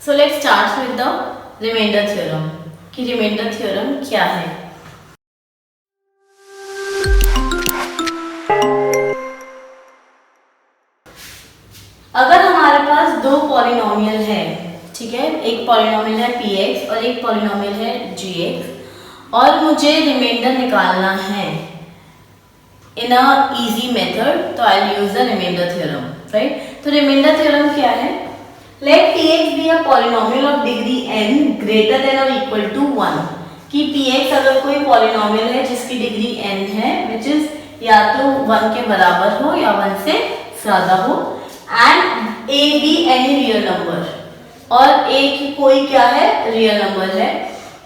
So let's start with the remainder theorem कि remainder theorem क्या है। अगर हमारे पास दो पॉलिनोमियल है, ठीक है, एक पॉलिनोमियल है px और एक पॉलिनोमियल है gx और मुझे रिमाइंडर निकालना है इन अ इजी मेथड, तो I will use the reminder theorem, right. तो रिमाइंडर थ्योरम क्या है? Let px be a polynomial of degree n greater than और इक्वल टू 1, कि px अगर कोई पॉलिनोमियल है जिसकी डिग्री n है, विच इज या तो 1 के बराबर हो या 1 से ज्यादा हो, and a be any real number, और a की कोई क्या है, रियल नंबर है।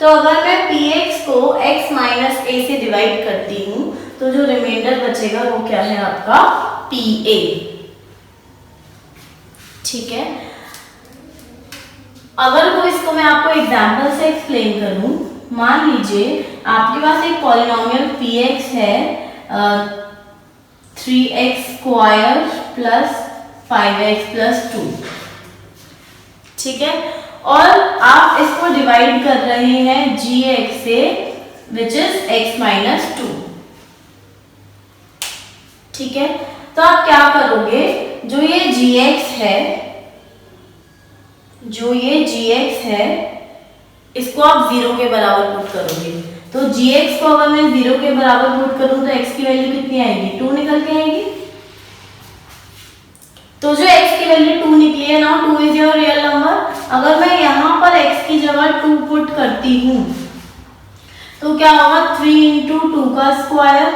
तो अगर मैं px को x माइनस a से डिवाइड करती हूँ तो जो रिमाइंडर बचेगा वो क्या है आपका pa, ठीक है। अगर वो इसको मैं आपको एग्जांपल से एक्सप्लेन करूं, मान लीजिए आपके पास एक पॉलिनोमियल px है 3x square plus 5x plus 2, ठीक है, और आप इसको डिवाइड कर रहे हैं gx से विच इज x माइनस 2, ठीक है। तो आप क्या करोगे, जो ये gx है, जो ये gx है, इसको आप 0 के बराबर पुट करोगे। तो gx को अगर मैं 0 के बराबर पुट करूं तो x की वैल्यू कितनी आएगी, 2 निकल के आएगी। तो जो x की वैल्यू 2 निकली है ना, 2 इज योर रियल नंबर। अगर मैं यहाँ पर x की जगह 2 पुट करती हूँ तो क्या होगा, 3 इंटू 2 का स्क्वायर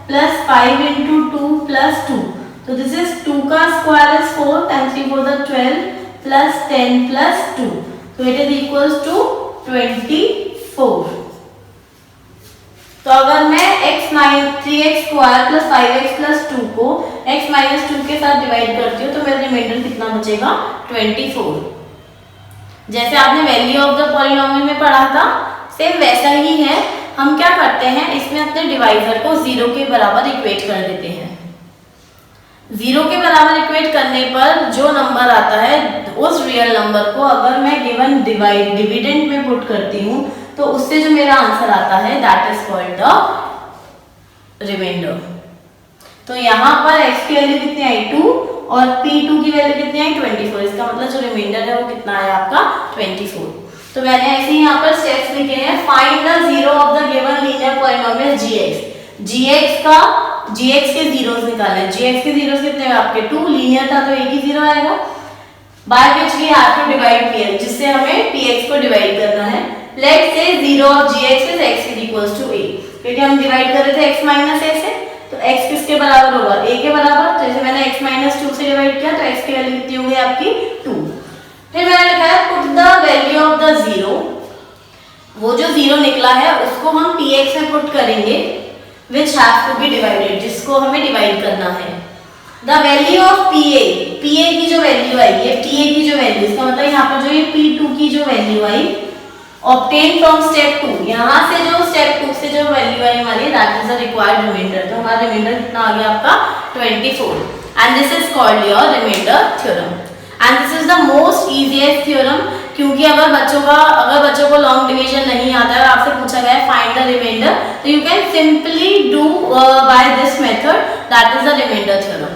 प्लस 5 इंटू 2 प्लस 2, तो दिस इज 2 का square is 4 times 3 4 12 plus 10 plus 2, तो इट इज इक्वल्स टू 24। तो अगर मैं x minus 3x square plus 5x plus 2 को x माइनस 2 के साथ डिवाइड करती हूँ तो मेरा रिमाइंडर कितना बचेगा, 24। जैसे आपने वैल्यू ऑफ द पॉलिनोमियल में पढ़ा था, सेम वैसा ही है। हम क्या करते हैं, इसमें अपने डिवाइजर को 0 के बराबर इक्वेट कर देते हैं। 0 के बराबर इक्वेट करने पर जो नंबर आता है, उस रियल नंबर को अगर मैं गिवन डिविडेंड में पुट करती हूँ तो उससे जो मेरा आंसर आता है that is called the reminder. तो यहाँ पर x की वैल्यू कितनी आई, 2, और p2 की वैल्यू कितनी आई, 24। इसका मतलब जो रिमाइंडर है वो कितना है आपका, 24। तो मैंने ऐसे ही यहाँ पर स्टेप्स लिखे हैं। Find the zero of the given linear polynomial gx के जीरोस निकालने। gx के जीरोस कितने हैं आपके, 2, लीनियर था तो एक ही जीरो आएगा, by which we have to divide px, जिससे हमें px को डिवाइड करना है। Let's say zero of gx is x is equals to a, क्योंकि हम डिवाइड कर रहे थे x माइनस a से, तो x किसके बराबर होगा, a के बराबर। तो जैसे मैंने x माइनस 2 से डिवाइड किया तो x की वैल्यू कितनी हो गई आपकी, 2। फिर मैंने लिखा है put the value of the zero, वो जो जीरो निकला है उसको हम px में पुट करेंगे which has to be divided, जिसको हमें डिवाइड करना है। द वैल्यू ऑफ pa की जो वैल्यू आई है, pa की जो वैल्यू, इसका मतलब यहाँ पर जो ये p2 की जो value I, obtain from step 2, यहाँ से जो स्टेप 2 से जो वैल्यू आई हमारी, that is the required reminder. तो हमारा रिमाइंडर कितना आ गया आपका, 24, and this is called your reminder theorem. And this is the most easiest theorem, क्योंकि अगर बच्चों को लॉन्ग डिवीजन नहीं आता है और आपसे पूछा गया है फाइंड द रिमाइंडर, तो you can simply do by this method, that is the reminder theorem.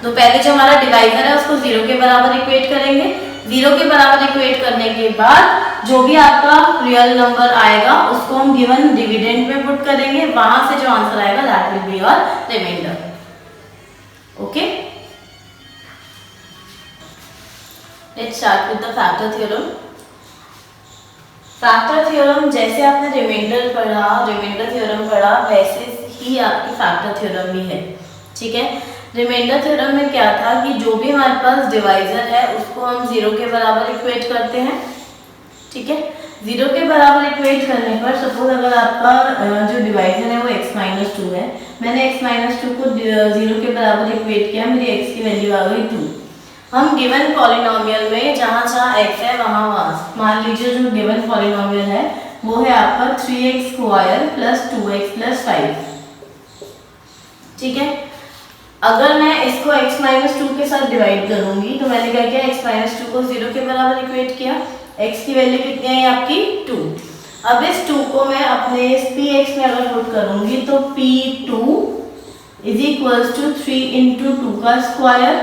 तो पहले जो हमारा डिवाइजर है उसको 0 के बराबर इक्वेट करेंगे। 0 के बराबर इक्वेट करने के बाद जो भी आपका रियल नंबर आएगा उसको हम गिवन डिविडेंड में पुट करेंगे, वहां से जो आंसर आएगा that will be your reminder. Okay, let's start with the factor theorem. Factor theorem जैसे आपने रिमाइंडर थ्योरम पढ़ा, वैसे ही आपकी फैक्टर थ्योरम भी है, ठीक है। रिमाइंडर थ्योरम में क्या था कि जो भी हमारे पास डिवाइजर है उसको हम 0 के बराबर इक्वेट करते हैं, ठीक है। 0 के बराबर इक्वेट करने पर सपोज अगर आपका जो डिवाइजर है वो x माइनस 2 है, मैंने x माइनस 2 को 0 के बराबर इक्वेट किया, मेरी x की वैल्यू आ गई 2। हम गिवन पॉलिनोमियल में जहाँ x है वहाँ मान लीजिए जो गिवन पॉलिनोमियल है वो है आपका 3x square plus 2x plus 5, ठीक है। अगर मैं इसको x माइनस 2 के साथ डिवाइड करूंगी तो मैंने क्या किया, x माइनस 2 को 0 के बराबर इक्वेट किया। x की वैल्यू कितनी आई आपकी 2। अब इस 2 को मैं अपने इस px में अगर पुट करूंगी तो p2 is equals to 3 into 2 का square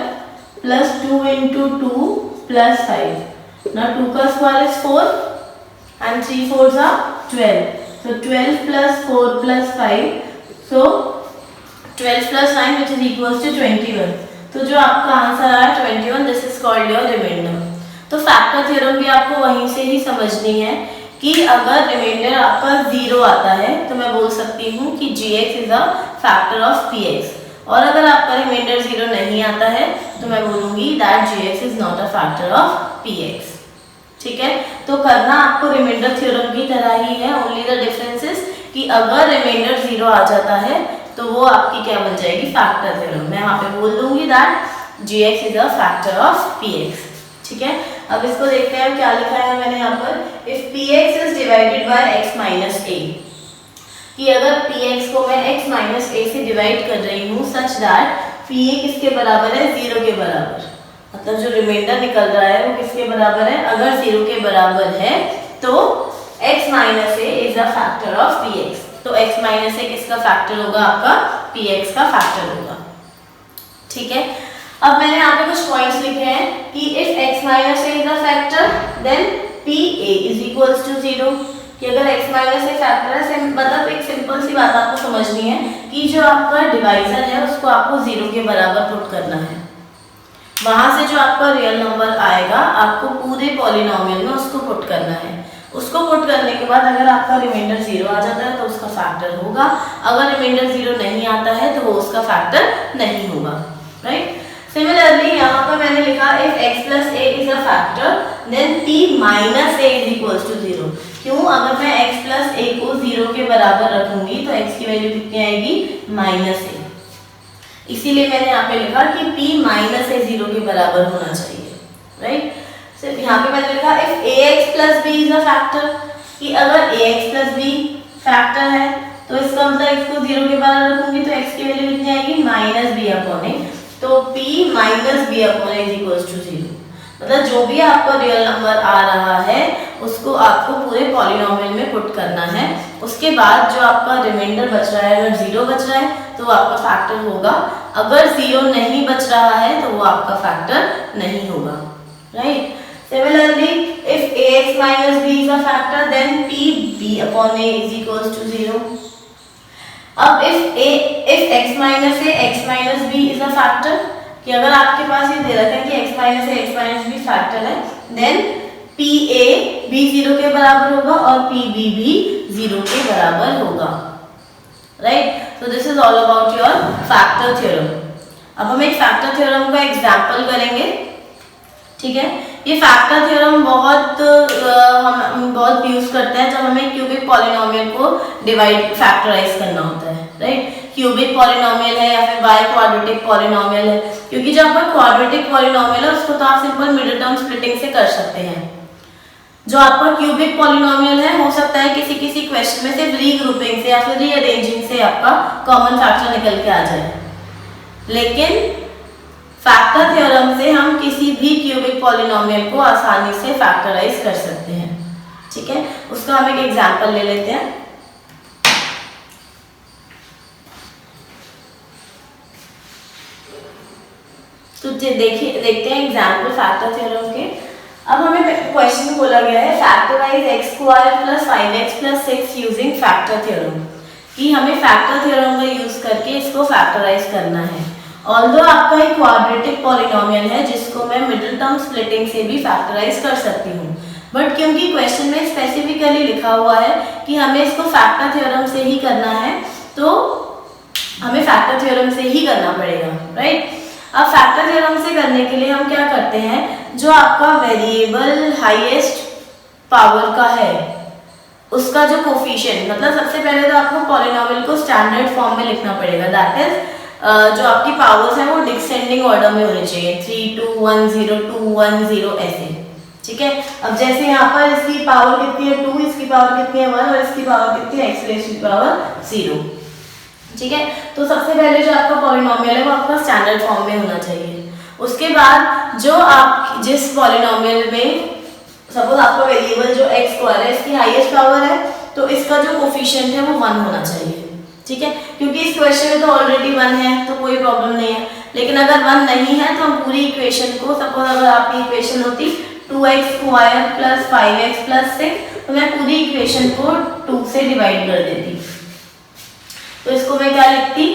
plus 2 into 2 plus 5। now 2 का square is 4 and 3 4s are 12, so 12 plus 4 plus 5, so 12 plus 9 which is equals to 21। तो जो आपका आंसर आया 21, this is called your reminder. तो factor theorem भी आपको वहीं से ही समझनी है कि अगर रिमाइंडर आपका 0 आता है तो मैं बोल सकती हूँ कि gx is a factor of px, और अगर आपका रिमाइंडर 0 नहीं आता है तो मैं बोलूँगी that gx is not a factor of px। ठीक है, तो करना आपको रिमाइंडर थ्योरम की तरह ही है, ओनली द डिफरेंस इज कि अगर रिमाइंडर 0 आ जाता है तो वो आपकी क्या बन जाएगी, फैक्टर थ्योरम। मैं यहाँ पे बोल दूंगी that gx is a factor of px। ठीक है, अब इसको देखते हैं क्या लिखा है मैंने यहाँ पर, if px is divided by x minus a, कि अगर px को मैं x माइनस a से डिवाइड कर रही हूँ सच दैट pa किसके बराबर है, 0 के बराबर, मतलब जो रिमाइंडर निकल रहा है वो किसके बराबर है, अगर 0 के बराबर है तो x minus a is a factor of px। तो x माइनस a किसका फैक्टर होगा, आपका px का फैक्टर होगा। ठीक है, अब मैंने यहाँ पे कुछ पॉइंट्स लिखे हैं कि if x minus a is a factor then pa is equals to 0, कि अगर x माइनस a फैक्टर है, मतलब एक सिंपल सी बात आपको समझनी है कि जो आपका डिवाइजर है उसको आपको 0 के बराबर पुट करना है, वहां से जो आपका रियल नंबर आएगा आपको पूरे पॉलिनोमियल में उसको पुट करना है। उसको पुट करने के बाद अगर आपका रिमाइंडर 0 आ जाता है तो उसका फैक्टर होगा, अगर रिमाइंडर 0 नहीं आता है तो वो उसका फैक्टर नहीं होगा। राइट, सिमिलरली यहाँ पर मैंने लिखा if x plus a is a factor then p minus a is equals to 0। क्यों, अगर मैं x प्लस a को 0 के बराबर रखूंगी तो x की वैल्यू कितनी आएगी, माइनस a, इसीलिए मैंने यहाँ पे लिखा कि p माइनस a 0 के बराबर होना चाहिए। राइट, सिर्फ यहाँ पे मैंने लिखा if ax plus b is a factor, कि अगर ax प्लस b फैक्टर है तो इसका मतलब x को 0 के बराबर रखूंगी तो x की वैल्यू कितनी आएगी, माइनस b अपॉन a, तो p minus b upon a is equals to 0। मतलब जो भी आपका रियल नंबर आ रहा है उसको आपको पूरे पॉलिनोमियल में पुट करना है, उसके बाद जो आपका रिमाइंडर बच रहा है, अगर 0 बच रहा है तो वो आपका फैक्टर होगा, अगर 0 नहीं बच रहा है तो वो आपका फैक्टर नहीं होगा। Right, similarly if ax minus b is a factor then p upon a is equals to 0। अब if x minus a x minus b is a factor, कि अगर आपके पास ये दे रखा है कि x minus a x minus b factor है then pa भी 0 के बराबर होगा और pb भी 0 के बराबर होगा। Right, so this is all about your factor theorem। अब हम एक फैक्टर थ्योरम का एग्जांपल करेंगे। ठीक है, ये फैक्टर थ्योरम हम बहुत यूज करते हैं जब हमें क्यूबिक पॉलिनोमियल को डिवाइड फैक्टराइज करना होता है। राइट, क्यूबिक पॉलिनोमियल है या फिर बाय क्वाड्रेटिक पॉलिनोमियल है, क्योंकि जो आपका क्वाड्रेटिक पॉलिनोमियल है उसको तो आप सिंपल मिडिल टर्म स्प्लिटिंग से कर सकते हैं। जो आपका क्यूबिक पॉलिनोमियल है हो सकता है किसी किसी क्वेश्चन में सिर्फ रीग्रुपिंग से या फिर रीअरेंजिंग से आपका कॉमन फैक्टर निकल के आ जाए, लेकिन फैक्टर थ्योरम से हम किसी भी क्यूबिक पॉलिनोमियल को आसानी से फैक्टराइज कर सकते हैं। ठीक है, उसका हम एक एग्जांपल ले लेते हैं। तो देखते हैं एग्जांपल फैक्टर थ्योरम के। अब हमें क्वेश्चन में बोला गया है factorise x square plus 5x plus 6 using factor theorem, कि हमें फैक्टर थ्योरम का यूज करके इसको फैक्टराइज करना है। ऑल्दो आपका एक क्वाड्रेटिक पॉलिनोमियल है जिसको मैं मिडिल टर्म स्प्लिटिंग से भी फैक्टराइज कर सकती हूँ, बट क्योंकि क्वेश्चन में स्पेसिफिकली लिखा हुआ है कि हमें इसको फैक्टर थ्योरम से ही करना है तो हमें फैक्टर थ्योरम से ही करना पड़ेगा। राइट, अब फैक्टर थ्योरम से करने के लिए हम क्या करते हैं, जो आपका वेरिएबल हाईएस्ट पावर का है उसका जो कोफिशिएंट, मतलब सबसे पहले तो आपको पॉलिनोमियल को स्टैंडर्ड फॉर्म में लिखना पड़ेगा, दैट इज जो आपकी पावर्स है वो डिसेंडिंग ऑर्डर में होनी चाहिए, 3 2 1 0 2 1 0 ऐसे। ठीक है, अब जैसे यहाँ पर इसकी पावर कितनी है 2, इसकी पावर कितनी है 1 और इसकी पावर कितनी है x रेज़ टू पावर 0। ठीक है। तो सबसे पहले जो आपका पॉलिनोमियल है वो आपका स्टैंडर्ड फॉर्म में होना चाहिए। उसके बाद जो आप जिस पॉलिनोमियल में सपोज आपका वेरिएबल जो एक्स स्क्वायर है इसकी हाईएस्ट पावर है तो इसका जो कोफिशिएंट है वो 1 होना चाहिए। ठीक है, क्योंकि इस क्वेश्चन में तो ऑलरेडी 1 है तो कोई प्रॉब्लम नहीं है। लेकिन अगर 1 नहीं है तो हम पूरी इक्वेशन को, सपोज अगर आपकी इक्वेशन होती 2x square plus 5x plus 6 तो मैं पूरी इक्वेशन को 2 से डिवाइड कर देती। तो इसको मैं क्या लिखती,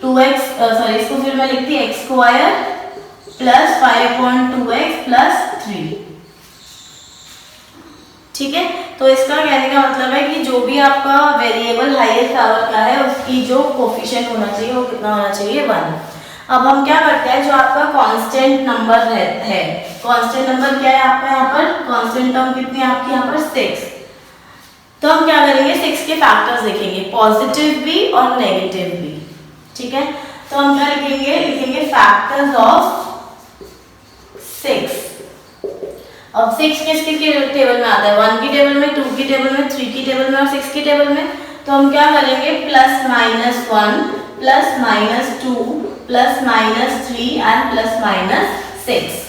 2x इसको फिर मैं लिखती x square plus 5/2x plus 3। ठीक है, तो इसका कहने का मतलब है कि जो भी आपका वेरिएबल हाईएस्ट पावर का है उसकी जो कोफिशिएंट होना चाहिए वो कितना होना चाहिए, 1। अब हम क्या करते हैं, जो आपका कांस्टेंट नंबर है कांस्टेंट नंबर क्या है आपका, यहाँ पर कांस्टेंट टर्म कितनी है आपकी यहाँ पर 6। तो हम क्या करेंगे, 6 के फैक्टर्स देखेंगे, पॉजिटिव भी और नेगेटिव भी। ठीक है, तो हम क्या लिखेंगे फैक्टर्स ऑफ 6। अब 6 किसके टेबल में आता है, 1 की टेबल में, 2 की टेबल में, 3 की टेबल में और 6 की टेबल में। तो हम क्या करेंगे, plus minus 1 plus minus 2 plus minus 3 and plus minus 6।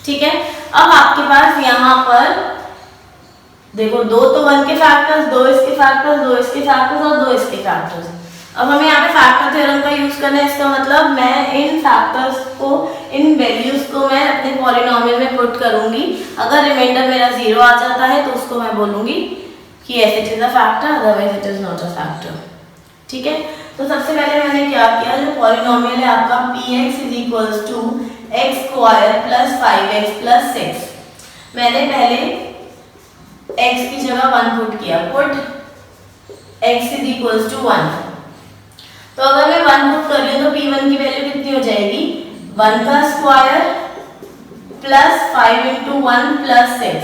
ठीक है, अब आपके पास यहाँ पर देखो 2 तो 1 के फैक्टर्स, 2 इसके फैक्टर्स, 2 इसके फैक्टर्स और 2 इसके फैक्टर्स। अब हमें यहाँ पे फैक्टर थ्योरम का यूज करना है। इसका मतलब मैं इन फैक्टर्स को, इन वैल्यूज को मैं अपने पॉलिनोमियल में पुट करूंगी। अगर रिमाइंडर मेरा 0 आ जाता है तो उसको मैं बोलूंगी कि yes it is a factor, otherwise it is not a factor। ठीक है, तो सबसे पहले मैंने क्या किया, जो पॉलिनोमियल है आपका px is equals to x square plus 5x plus 6, मैंने पहले x की जगह 1 पुट किया, put x is equals to 1। तो अगर मैं 1 पुट कर रही हूँ तो p1 की वैल्यू कितनी हो जाएगी, 1 का square plus 5 into 1 plus 6,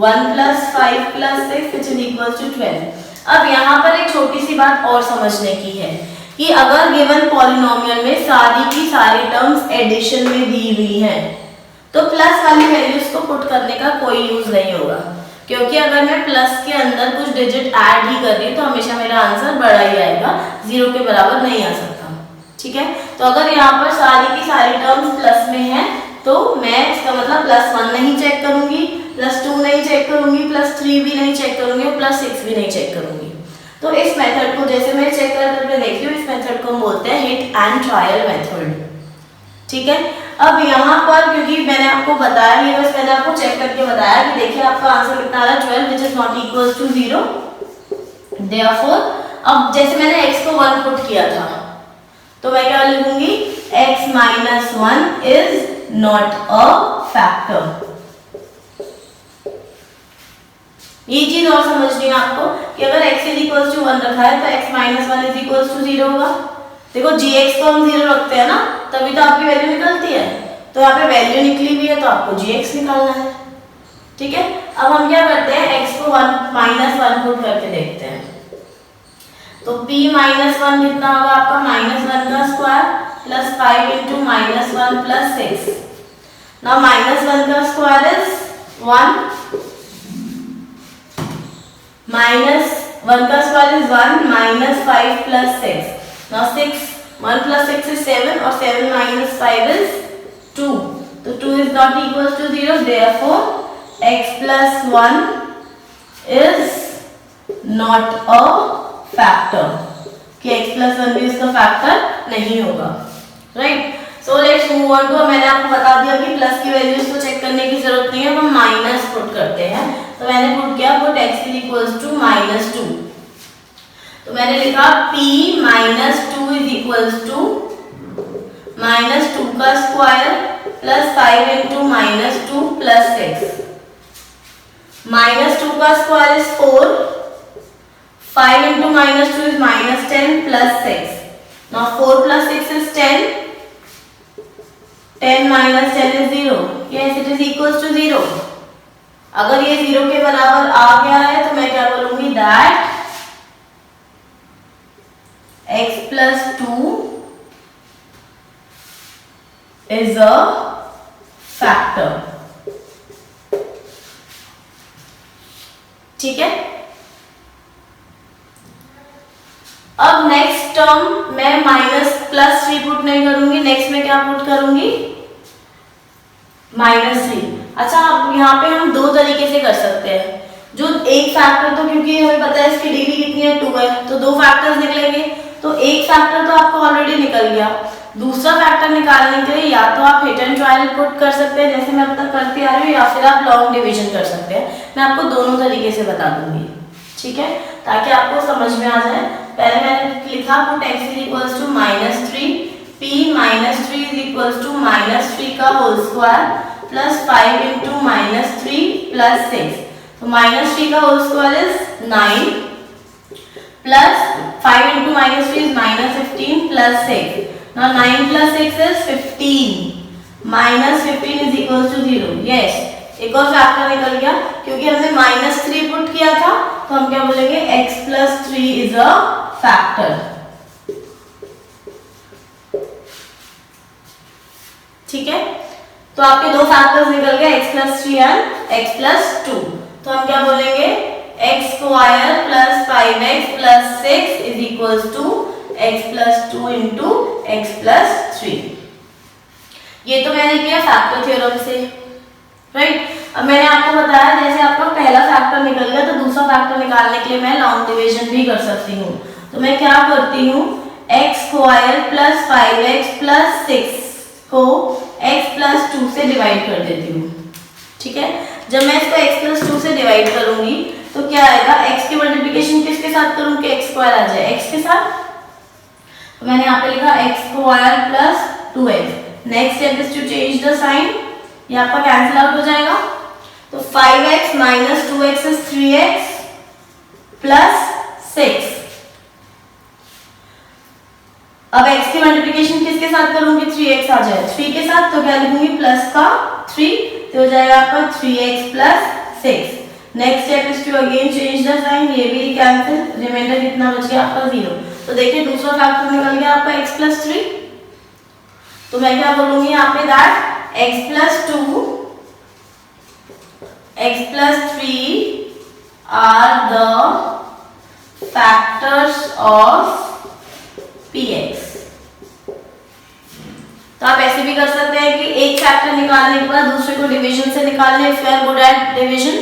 1 plus 5 plus 6 which is equals to 12। अब यहाँ पर एक छोटी सी बात और समझने की है कि अगर गिवन पॉलिनोमियल में सारी की सारी टर्म्स एडिशन में दी हुई हैं तो प्लस वाली वैल्यूज को पुट करने का कोई यूज नहीं होगा, क्योंकि अगर मैं प्लस के अंदर कुछ डिजिट ऐड ही कर रही हूँ तो हमेशा मेरा आंसर बड़ा ही आएगा, 0 के बराबर नहीं आ सकता। ठीक है, तो अगर यहाँ पर सारी की सारी टर्म्स प्लस में है तो मैं इसका मतलब प्लस 1 नहीं चेक करूंगी, प्लस 2 नहीं चेक करूंगी, प्लस 3 भी नहीं चेक करूंगी, प्लस 6 भी नहीं चेक करूंगी। तो इस मेथड को जैसे मैं चेक करके देखती हूँ, इस मेथड को हम बोलते हैं हिट एंड ट्रायल मेथड। ठीक है, अब यहाँ पर क्योंकि मैंने आपको बताया ही, बस मैंने आपको चेक करके बताया कि देखिए आपका आंसर कितना आ रहा है, 12 which is not equals to 0। Therefore, अब जैसे मैंने x को 1 पुट किया था तो मैं क्या लिखूंगी, x minus 1 is not a factor। ये चीज और समझनी है आपको कि अगर x is equals to 1 रखा है तो x minus 1 is equals to 0 होगा। देखो gx को हम 0 रखते हैं ना, तभी तो आपकी वैल्यू निकलती है। तो यहाँ पे वैल्यू निकली हुई है तो आपको gx निकालना है। ठीक है, अब हम क्या करते हैं, x को 1 माइनस 1 पुट करके देखते हैं। तो p माइनस 1 कितना होगा आपका, माइनस 1 का square plus 5 into minus 1 plus 6। Now minus 1 का स्क्वायर इज 1, माइनस 1 का square is 1 minus 5 plus 6। Now 1 plus 6 is 7 और 7 minus 5 is 2। तो 2 is not equals to 0, therefore x plus 1 is not a factor। कि x plus 1 भी उसका factor नहीं होगा, right. So let's move on to, मैंने आपको बता दिया कि प्लस की वैल्यूज को चेक करने की जरूरत नहीं है, हम माइनस पुट करते हैं। तो मैंने पुट किया, put x is equals to -2। तो मैंने लिखा p minus 2 is equals to minus 2 का square plus 5 into minus 2 plus 6। Minus 2 का square is 4, 5 into minus 2 is minus 10 plus 6। Now 4 plus 6 is 10, 10 minus 10 is 0। Yes, it is equals to 0। अगर ये 0 के बराबर आ गया है तो मैं क्या बोलूंगी, that x plus 2 is a factor। ठीक है, अब नेक्स्ट टर्म मैं -+3 पुट नहीं करूंगी, नेक्स्ट में क्या पुट करूंगी, -3। अच्छा, अब यहाँ पे हम दो तरीके से कर सकते हैं। जो एक फैक्टर, तो क्योंकि हमें पता है इसकी डिग्री कितनी है, 2 है, तो दो फैक्टर्स निकलेंगे। तो एक फैक्टर तो आपको ऑलरेडी निकल गया। दूसरा फैक्टर निकालने के लिए या तो आप हिट एंड ट्रायल पुट कर सकते हैं, जैसे मैं अब तक करती आ रही हूँ, या फिर आप लॉन्ग डिवीजन कर सकते हैं। मैं आपको दोनों तरीके से बता दूंगी, ठीक है, ताकि आपको समझ में आ जाए। पहले मैंने लिखा पुट x -3, p -3 -3 का होल स्क्वायर प्लस 5 × -3 + 6। तो -3 का whole square is 9 plus 5 × -3 is -15 plus 6। Now 9 + 6 is 15, -15 is equals to 0। Yes, एक और फैक्टर निकल गया, क्योंकि हमने -3 पुट किया था, तो हम क्या बोलेंगे, x + 3 is a factor। ठीक है, तो आपके दो फैक्टर्स निकल गए, x + 3 एंड x + 2। तो हम क्या बोलेंगे, x² + 5x + 6 is equals to x + 2 × x + 3। ये तो मैंने किया फैक्टर थ्योरम से, राइट। अब मैंने आपको बताया जैसे आपका पहला फैक्टर निकल गया, तो दूसरा फैक्टर निकालने के लिए मैं लॉन्ग डिवीजन भी कर सकती हूँ। तो मैं क्या करती हूँ, x² + 5x + 6 को x + 2 से डिवाइड कर देती हूँ। ठीक है, जब मैं इसको x + 2 से डिवाइड करूंगी तो क्या आएगा, x की मल्टीप्लिकेशन किसके साथ करूँ कि x² आ जाए, x के साथ। तो मैंने यहाँ पे लिखा x² + 2x। Next step is to change the sign, ये आपका कैंसिल आउट हो जाएगा। तो 5x - 2x is 3x + 6। अब x की मल्टीप्लिकेशन किसके साथ करूंगी, 3x आ जाए, 3 के साथ, तो क्या लिखूंगी, प्लस का 3, तो हो जाएगा आपका 3x + 6। Next step is to again change the sign, ये भी कैंसिल, रिमाइंडर कितना बच गया आपका 0। तो देखिए दूसरा फैक्टर निकल गया आपका x + 3। तो मैं क्या बोलूंगी यहाँ पे, that x + 2, x + 3 are the factors of px। तो आप ऐसे भी कर सकते हैं कि एक फैक्टर निकालने के बाद दूसरे को डिवीजन से निकाल लें, if you are good at division.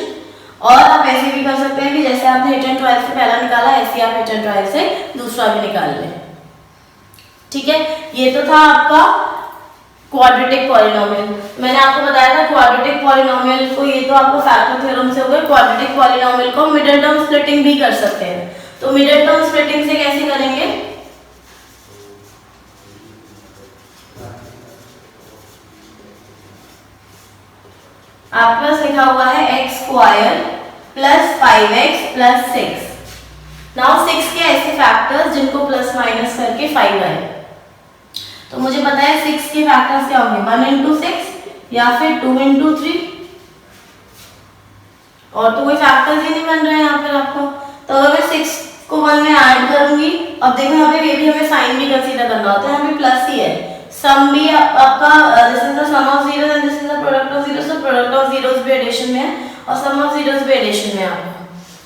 और आप ऐसे भी कर सकते हैं कि जैसे आपने हिट एंड ट्रायल से पहला निकाला, ऐसे आप हिट एंड ट्रायल से दूसरा भी निकाल लें। ठीक है, ये तो था आपका क्वाड्रेटिक पॉलिनोमियल। मैंने आपको बताया था क्वाड्रेटिक पॉलिनोमियल को, ये तो आपको फैक्टर थ्योरम से हो गया। क्वाड्रेटिक पॉलिनोमियल को मिडिल टर्म स्प्लिटिंग भी कर सकते हैं। तो मिडिल टर्म स्प्लिटिंग से कैसे करेंगे, आपके पास लिखा हुआ है x² + 5x + 6। नाउ 6 के ऐसे फैक्टर्स जिनको प्लस माइनस करके 5 आए, तो मुझे पता है 6 के फैक्टर्स क्या होंगे, 1 × 6 या फिर 2 × 3, और तो कोई फैक्टर्स ही नहीं बन रहे हैं यहाँ पर आपको। तो अगर मैं 6 को 1 में ऐड करूंगी, अब देखो यहाँ पे ये भी हमें साइन भी कंसीडर करना होता है, यहाँ पे प्लस ही है, सम भी आपका, this is the sum of zeros and this is the product of zeros. तो प्रोडक्ट ऑफ जीरोस भी एडिशन में है और सम ऑफ जीरोस भी एडिशन में है आपका।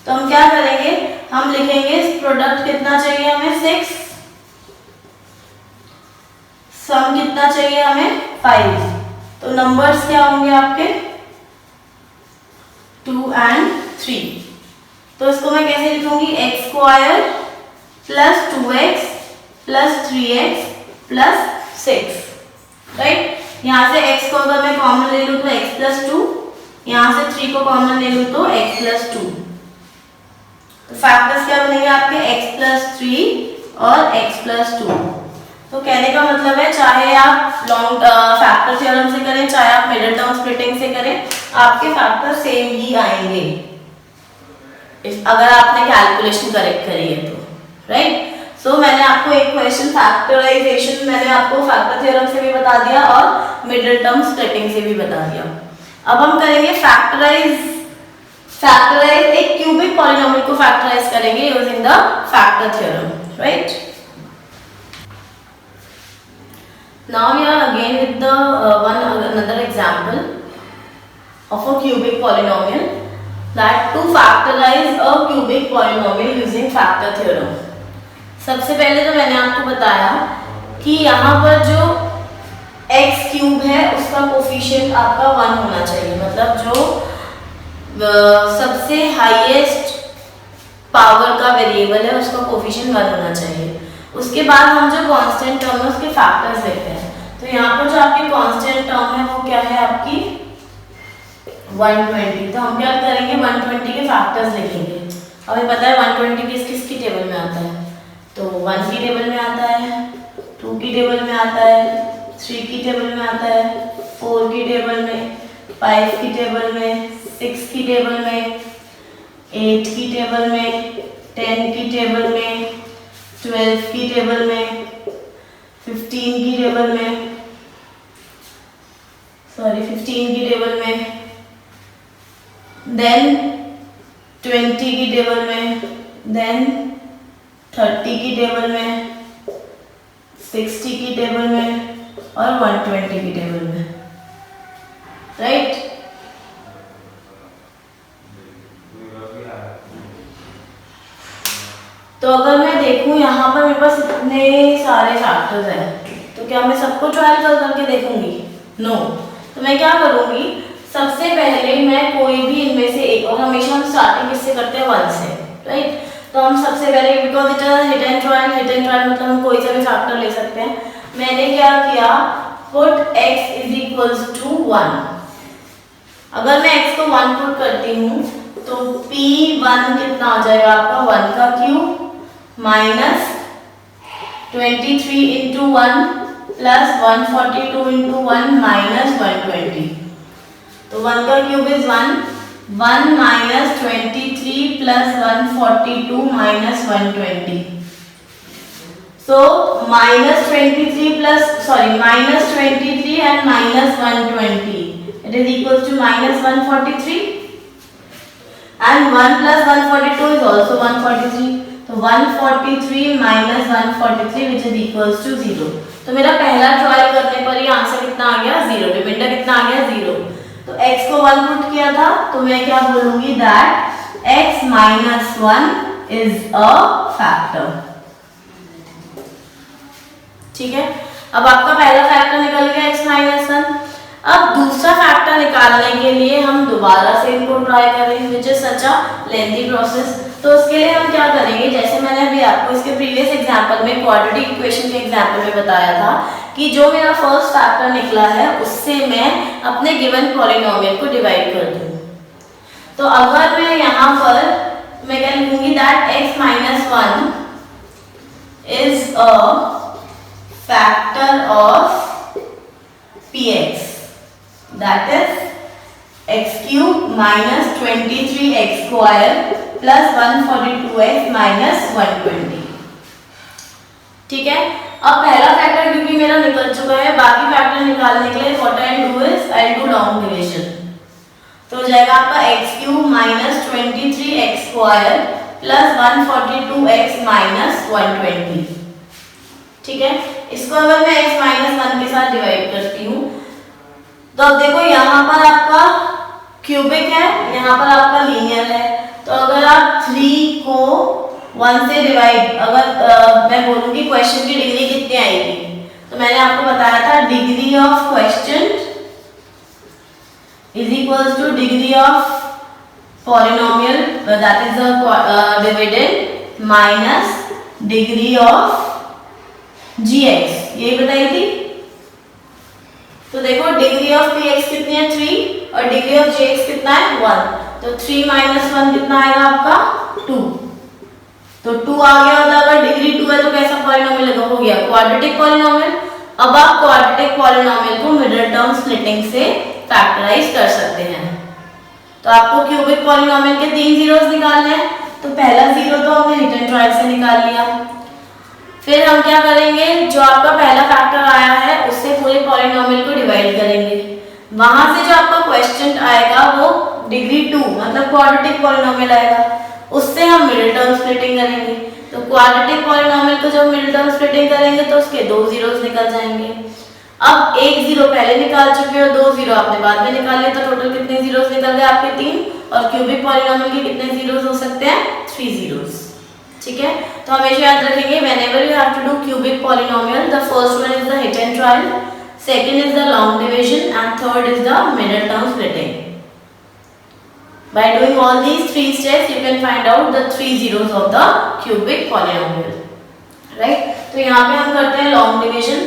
तो हम क्या करेंगे, हम लिखेंगे प्रोडक्ट कितना चाहिए हमें, 6, सम कितना चाहिए हमें, 5। तो नंबर्स क्या होंगे आपके, 2 and 3। तो इसको मैं कैसे लिखूंगी, x² + 2x + 3x + 6, राइट। यहाँ से x को अगर मैं कॉमन ले लूँ तो x + 2, यहाँ से 3 को कॉमन ले लूँ तो x + 2। तो फैक्टर्स क्या बनेंगे आपके, x + 3 और x + 2। तो कहने का मतलब है, चाहे आप लॉन्ग फैक्टर थ्योरम से करें, चाहे आप मिडिल टर्म स्प्लिटिंग से करें, आपके फैक्टर सेम ही आएंगे अगर आपने कैलकुलेशन करेक्ट करी है तो, राइट। सो मैंने आपको एक क्वेश्चन फैक्टराइजेशन मैंने आपको फैक्टर थ्योरम से भी बता दिया और मिडिल टर्म स्प्लिटिंग से भी बता दिया। अब हम करेंगे फैक्टराइज एक क्यूबिक पॉलिनोमियल को फैक्टराइज करेंगे using the factor theorem, right. Now we are again with the another example of a cubic polynomial, that to factorize a cubic polynomial using factor theorem. सबसे पहले तो मैंने आपको बताया कि यहाँ पर जो एक्स क्यूब है उसका कोफिशिएंट आपका 1 होना चाहिए, मतलब जो सबसे हाईएस्ट पावर का वेरिएबल है उसका कोफिशिएंट 1 होना चाहिए। उसके बाद हम जो कांस्टेंट टर्म है उसके फैक्टर्स देखते हैं। तो यहाँ पर जो आपकी कांस्टेंट टर्म है वो क्या है आपकी 120। तो हम क्या करेंगे 120 के फैक्टर्स लिखेंगे। हमें पता है 120 किस किस की टेबल में आता है, तो 1 की टेबल में आता है, 2 की टेबल में आता है, 3 की टेबल में आता है, 4 की टेबल में, 5 की टेबल में, 6 की टेबल में, 8 की टेबल में, 10 की टेबल में, 12 की टेबल में, 15 की टेबल में, 15 की टेबल में, देन 20 की टेबल में, देन 30 की टेबल में, 60 की टेबल में और 120 की टेबल में, राइट। तो अगर मैं देखूं यहाँ पर मेरे पास इतने सारे फैक्टर्स हैं, तो क्या मैं सबको ट्रायल करके देखूंगी? नो। तो मैं क्या करूंगी, सबसे पहले मैं कोई भी इनमें से एक, और हमेशा हम स्टार्टिंग किससे करते हैं 1 से, राइट। तो हम सबसे पहले, because it is hit and trial मतलब हम कोई सा भी फैक्टर ले सकते हैं। मैंने क्या किया, put x is equals to 1। अगर मैं x को 1 पुट करती हूँ तो P1 कितना हो जाएगा आपका 1 का cube minus 23 into 1 plus 142 into 1 minus 120। तो 1 का cube is 1 minus 23 plus 142 minus 120। So minus 23 and minus 120, it is equals to minus 143, and 1 plus 142 is also 143. तो 143 minus 143 which is equals to 0. तो मेरा पहला ट्रायल करने पर ये आंसर कितना आ गया 0, रिमाइंडर कितना आ गया 0। तो x को 1 पुट किया था तो मैं क्या बोलूंगी, that x minus 1 is a factor। ठीक है, अब आपका पहला फैक्टर निकल गया x माइनस 1। अब दूसरा फैक्टर निकालने के लिए हम दोबारा से इनको ट्राई करेंगे, which is such a lengthy process. तो उसके लिए हम क्या करेंगे, जैसे मैंने अभी आपको इसके प्रीवियस एग्जांपल में क्वाड्रेटिक इक्वेशन के एग्जांपल में बताया था कि जो मेरा फर्स्ट फैक्टर निकला है उससे मैं अपने गिवन पॉलिनोमियल को डिवाइड कर दूं। तो अगर मैं यहाँ पर मैं क्या लिखूंगी, that x minus 1 is a factor of px, that is x cube minus 23x square plus 142x minus 120। ठीक है, अब पहला फैक्टर क्योंकि मेरा निकल चुका है, बाकी फैक्टर निकालने के लिए what I do is I do long division. तो हो जाएगा आपका x cube minus 23x square plus 142x minus 120। ठीक है, इसको अगर मैं x माइनस 1 के साथ डिवाइड करती हूँ तो अब देखो यहाँ पर आपका क्यूबिक है, यहाँ पर आपका लीनियर है। तो अगर आप 3 को 1 से डिवाइड, अगर मैं बोलूँगी क्वेश्चन की डिग्री कितनी आएगी, तो मैंने आपको बताया था degree of question is equals two degree of polynomial, that is the dividend minus degree of gx, यही बताई थी। तो देखो डिग्री ऑफ px कितनी है 3 और डिग्री ऑफ gx कितना है 1। तो 3 माइनस 1 कितना आएगा आपका 2। तो 2 आ गया, होता अगर डिग्री 2 है तो कैसा पॉलिनोमियल हो गया, क्वाड्रेटिक पॉलिनोमियल। अब आप क्वाड्रेटिक पॉलिनोमियल को मिडिल टर्म स्प्लिटिंग से फैक्टराइज कर सकते हैं। तो आपको क्यूबिक पॉलिनोमियल के 3 जीरोस निकालने हैं। तो पहला जीरो तो हमने हिट एंड ट्रायल से निकाल लिया। फिर हम क्या करेंगे, जो आपका पहला फैक्टर आया है उससे पूरे पॉलिनोमियल को डिवाइड करेंगे। वहां से जो आपका क्वेश्चन आएगा वो डिग्री 2 मतलब क्वाड्रेटिक पॉलिनोमियल आएगा, उससे हम मिडिल टर्म स्प्लिटिंग करेंगे। तो क्वाड्रेटिक पॉलिनोमियल को जब मिडिल टर्म स्प्लिटिंग करेंगे तो उसके 2 जीरोस निकल जाएंगे। अब एक जीरो पहले निकाल चुके हो, 2 जीरो आपने बाद में निकाले, तो टोटल कितने जीरोस निकल गए आपके 3। और क्यूबिक पॉलिनोमियल के कितने जीरोस हो सकते हैं 3 जीरोस। ठीक है, तो हमेशा याद रखेंगे whenever you have to do cubic polynomial, the first one is the hit and trial, second is the long division, and third is the middle term splitting. By doing all these three steps, you can find out the three zeros of the cubic polynomial. Right? तो यहाँ पे हम करते हैं long division.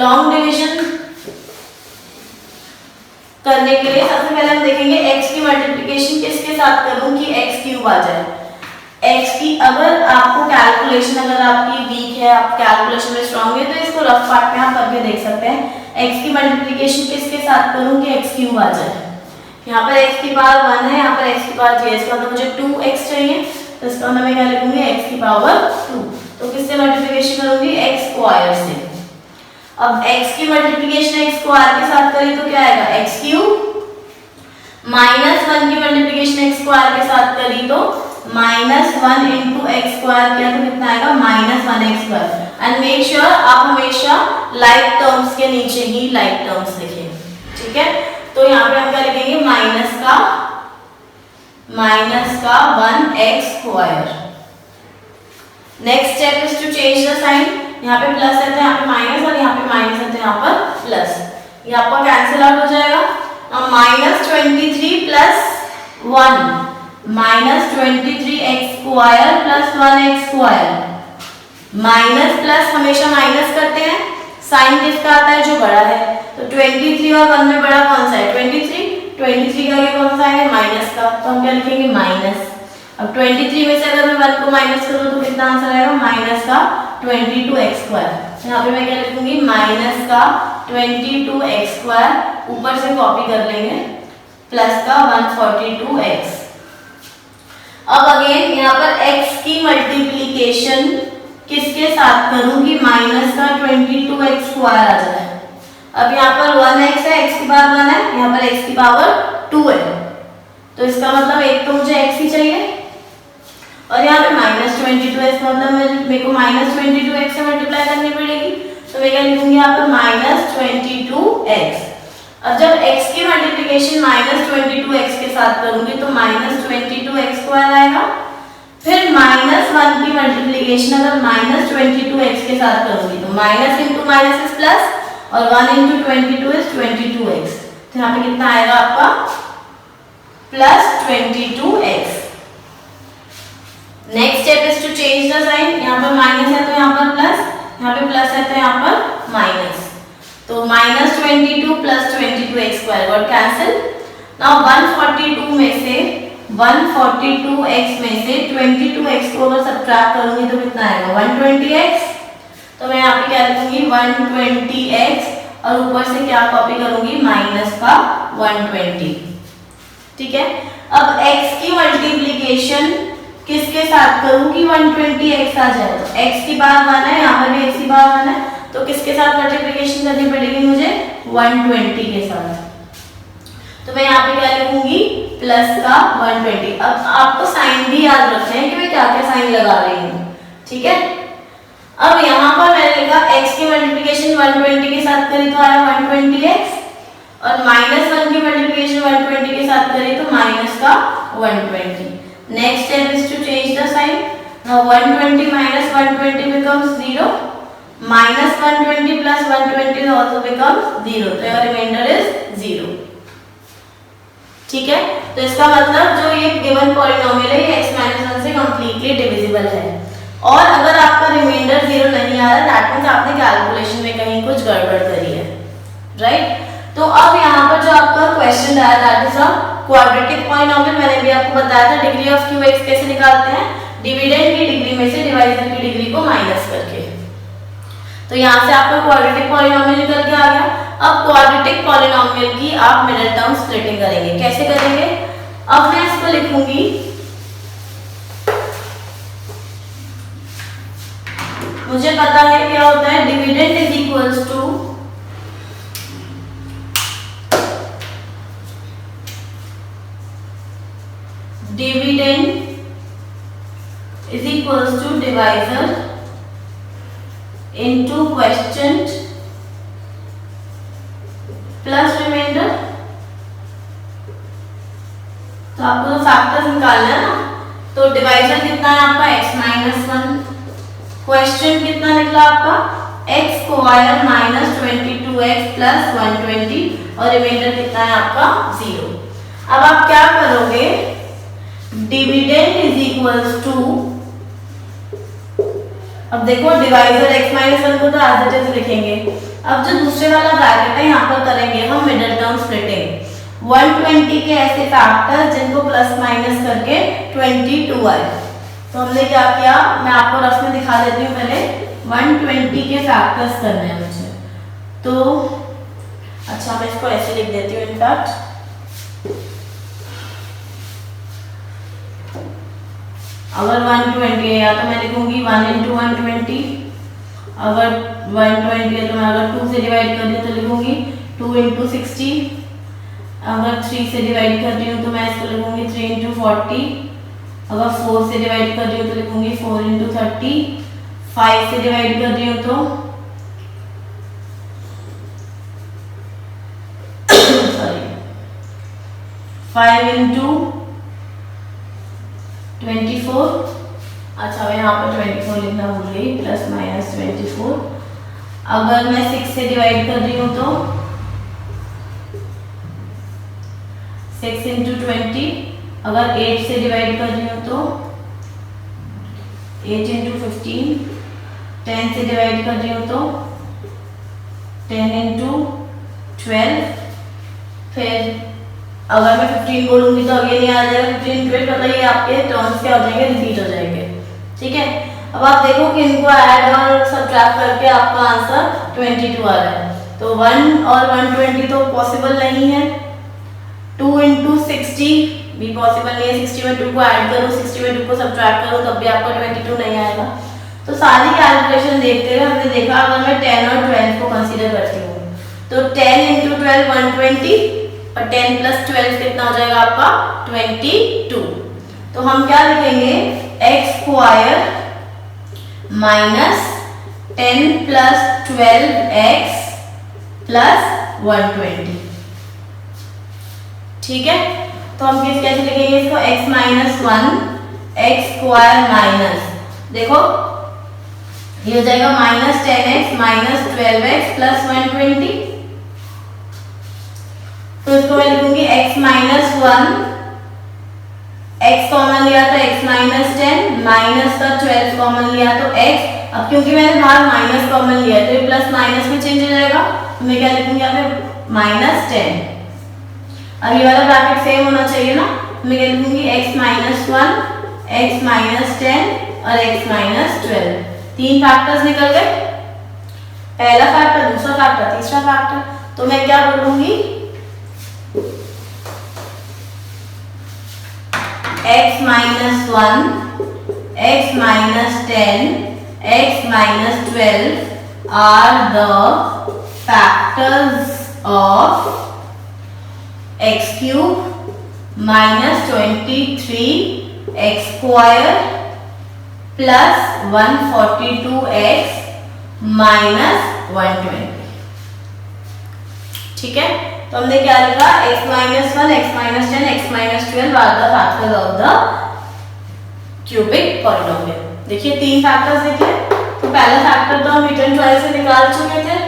Long division करने के लिए सबसे पहले हम देखेंगे x की मल्टीप्लिकेशन किसके साथ करूं कि x क्यूब आ जाए. x की अगर आपको कैलकुलेशन अगर आपकी वीक है, आप कैलकुलेशन में स्ट्रांग है, तो इसको रफ पार्ट में आप करके देख सकते हैं. x की मल्टीप्लिकेशन किसके साथ करूं कि x क्यूब आ जाए. यहाँ पर x की पावर 1 है, यहाँ पर x की पावर 0, इसका मतलब मुझे 2x चाहिए, तो इसका मतलब मैं क्या लिखूंगी x की पावर 2. तो किससे मल्टीप्लिकेशन करूंगी x स्क्वायर से. अब x की मल्टीप्लिकेशन x स्क्वायर के साथ करें तो क्या आएगा x क्यूब माइनस 1 की मल्टीप्लिकेशन x स्क्वायर के साथ करी तो माइनस 1 इंटू एक्स स्क्वायर किया तो कितना आएगा minus 1x square. And make sure आप हमेशा लाइक टर्म्स के नीचे ही लाइक टर्म्स लिखें. ठीक है, तो यहाँ पे हम क्या लिखेंगे माइनस का 1x square. Next step is to change the sign. यहाँ पे प्लस रहता है, यहाँ पे माइनस, और यहाँ पे माइनस रहता है, यहाँ पर प्लस. ये आपका कैंसिल आउट हो जाएगा. अब minus 23 plus 1 minus 23x square plus 1x square. Minus plus हमेशा माइनस करते हैं. साइन किसका आता है जो बड़ा है, तो 23 और 1 में बड़ा कौन सा है 23 का आगे कौन सा है माइनस का, तो हम क्या लिखेंगे माइनस. अब 23 में से अगर मैं 1 को माइनस करूं तो कितना आंसर आएगा माइनस का 22x स्क्वायर. यहाँ पे मैं क्या लिखूंगी माइनस का 22x स्क्वायर, ऊपर से कॉपी कर लेंगे, प्लस का 142x. अब अगेन यहाँ पर x की मल्टीप्लिकेशन किसके साथ करूंगी माइनस का 22x स्क्वायर आ जाए. अब यहाँ पर 1x है, x की पावर 1 है, यहाँ पर x की पावर 2 है, तो इसका मतलब एक तो मुझे x ही चाहिए, और यहाँ पे माइनस 22 है, इसका मतलब मेरे को माइनस 22x से मल्टीप्लाई करनी पड़ेगी. तो मैं क्या लिखूंगी यहाँ पर माइनस 22x. अब जब x की मल्टीप्लिकेशन माइनस 22x के साथ करूंगी तो माइनस 22x स्क्वायर आएगा. फिर माइनस 1 की मल्टीप्लिकेशन अगर माइनस 22x के साथ करूंगी तो minus into minus is plus, और 1 इंटू 22 इज 22x. तो यहाँ पे कितना आएगा आपका plus 22x. Next step is to change the sign. यहाँ पर माइनस है तो यहाँ पर प्लस, यहाँ पे प्लस है तो यहाँ पर माइनस. तो minus 22 plus 22x square got cancel. Now 142x में से 22x को अगर सब्ट्रैक्ट करूंगी तो कितना आएगा 120x. तो मैं यहाँ पे क्या लिखूंगी 120x, और ऊपर से क्या कॉपी करूंगी माइनस का 120. ठीक है, अब x की मल्टीप्लिकेशन किसके साथ करूंगी 120x आ जाए, तो x की पावर 1 है, यहाँ पर भी x की पावर 1 है, तो किसके साथ मल्टीप्लिकेशन करनी पड़ेगी मुझे 120 के साथ. तो मैं यहाँ पे क्या लिखूंगी प्लस का 120. अब आपको साइन भी याद रखना है कि मैं क्या क्या साइन लगा रही हूँ. ठीक है, अब यहाँ पर मैंने लिखा x की मल्टीप्लिकेशन 120 के साथ करी तो आया 120x, और माइनस 1 की मल्टीप्लिकेशन 120 के साथ करी तो माइनस का 120. Next step is to change the sign. Now 120 minus 120 becomes 0, minus 120 plus 120 also becomes 0, तो your remainder is 0. ठीक है, तो इसका मतलब जो ये गिवन पॉलिनोमियल है ये x माइनस 1 से कंप्लीटली डिविजिबल है. और अगर आपका रिमाइंडर 0 नहीं आ रहा दैट मींस आपने कैलकुलेशन में कहीं कुछ गड़बड़ करी है. राइट, तो अब यहाँ पर जो आपका क्वेश्चन आया that is a quadratic polynomial. मैंने भी आपको बताया था डिग्री ऑफ क्यूब एक्स कैसे निकालते हैं, डिविडेंड की डिग्री में से डिवाइजर की डिग्री को माइनस करके. तो यहाँ से आपका क्वाड्रेटिक पॉलिनोमियल निकल के आ गया. अब क्वाड्रेटिक पॉलिनोमियल की आप मिडिल टर्म स्प्लिटिंग करेंगे. कैसे करेंगे, अब मैं इसको लिखूंगी, मुझे पता है क्या होता है dividend is equals to divisor into question plus reminder. तो आपको तो फैक्टर्स निकालना है ना, तो तो डिवाइजर कितना है आपका x माइनस 1। क्वेश्चन कितना निकला आपका x square minus 22x plus 120 और रिमाइंडर कितना है आपका 0। अब आप क्या करोगे, डिविडेंड इज इक्वल्स टू, अब देखो डिवाइजर x माइनस 1 को तो एज इट इज लिखेंगे। अब जो दूसरे वाला ब्रैकेट है यहाँ पर करेंगे हम मिडिल टर्म स्प्लिटिंग। 120 के ऐसे फैक्टर जिनको प्लस माइनस करके 22 आए, तो हमने क्या किया, मैं आपको रफ में दिखा देती हूँ। पहले 120 के फैक्टर्स करने हैं मुझे, तो अच्छा मैं इसको ऐसे लिख देती हूँ। इनफैक्ट अगर 120 है या तो मैं लिखूंगी 1 इंटू 120, अगर 120 है तो मैं अगर 2 से डिवाइड कर रही हूँ तो लिखूंगी 2 इंटू 60, अगर 3 से डिवाइड कर रही हूँ तो मैं इसको लिखूंगी 3 इंटू 40, अगर 4 से डिवाइड कर रही हूँ तो लिखूंगी 4 इंटू 30, 5 से डिवाइड कर रही हूँ तो सॉरी 5 इंटू 24, अच्छा मैं यहाँ पर 24 लिखना भूल गई, प्लस माइनस 24। अगर मैं 6 से डिवाइड कर रही हूँ तो 6 इंटू 20, अगर 8 से डिवाइड कर रही हूँ तो 8 इंटू 15, 10 से डिवाइड कर रही हूँ तो 10 इंटू 12, फिर अगर मैं 15 बोलूंगी तो अगेन ये आ जाएगा 15 12, मतलब ये आपके टर्म्स क्या हो जाएंगे, रिपीट हो जाएंगे। ठीक है, अब आप देखो कि इनको ऐड और सब्ट्रैक्ट करके आपका आंसर 22 आ रहा है। तो 1 और 120 तो पॉसिबल नहीं है, 2 इंटू 60 भी पॉसिबल नहीं है। 60 में 2 को ऐड करो, 60 में 2 को सब्ट्रैक्ट करो, तब भी आपका 22 नहीं आएगा। तो सारी कैलकुलेशन देखते हुए हमने देखा अगर मैं 10 और 12 को कंसीडर करती हूँ तो 10 इंटू 12 120 और 10 प्लस 12 कितना हो जाएगा आपका 22। तो हम क्या लिखेंगे, x square minus 10 plus 12x plus 120। ठीक है, तो हम किस कैसे लिखेंगे इसको, x minus 1 x square minus, देखो ये हो जाएगा minus 10x minus 12x plus 120। तो इसको मैं लिखूंगी x माइनस 1, x कॉमन लिया तो x माइनस 10, माइनस का 12 कॉमन लिया तो x, अब क्योंकि मैंने बाहर माइनस कॉमन लिया है तो ये प्लस माइनस में चेंज हो जाएगा, तो मैं क्या लिखूंगी यहाँ पे माइनस 10। अब ये वाला ब्रैकेट सेम होना चाहिए ना, तो मैं क्या लिखूंगी x माइनस 1 x माइनस 10 और x माइनस 12। 3 फैक्टर्स निकल गए, पहला फैक्टर, दूसरा फैक्टर, तीसरा फैक्टर। तो मैं क्या बोलूंगी, x minus 1, x minus 10, x minus 12 are the factors of x cube minus 23 x square plus 142x minus 120। ठीक है, तो हमने क्या लिखा, x minus 1 x minus 10 x minus 12 are the factors of the cubic polynomial. देखिए 3 factors देखिए, तो पहला फैक्टर तो हम रिटर्न चॉइस से निकाल चुके थे,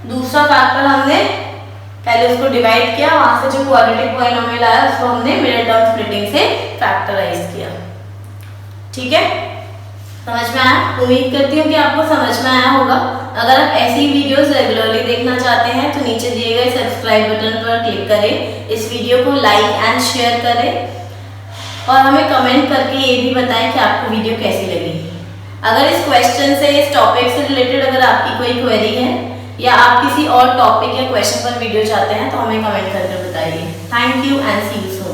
दूसरा फैक्टर हमने पहले उसको डिवाइड किया, वहां से जो क्वाड्रेटिक पॉलिनोमियल आया उसको हमने मिडिल टर्म स्प्लिटिंग से फैक्टराइज किया। ठीक है, समझ में आया? उम्मीद करती हूँ कि आपको समझ में आया होगा। अगर आप ऐसी वीडियोस रेगुलरली देखना चाहते हैं तो नीचे दिए गए सब्सक्राइब बटन पर क्लिक करें, इस वीडियो को लाइक एंड शेयर करें और हमें कमेंट करके ये भी बताएं कि आपको वीडियो कैसी लगी। अगर इस क्वेश्चन से, इस टॉपिक से रिलेटेड अगर आपकी कोई क्वेरी है या आप किसी और टॉपिक या क्वेश्चन पर वीडियो चाहते हैं तो हमें कमेंट करके बताइए। Thank you and see you soon.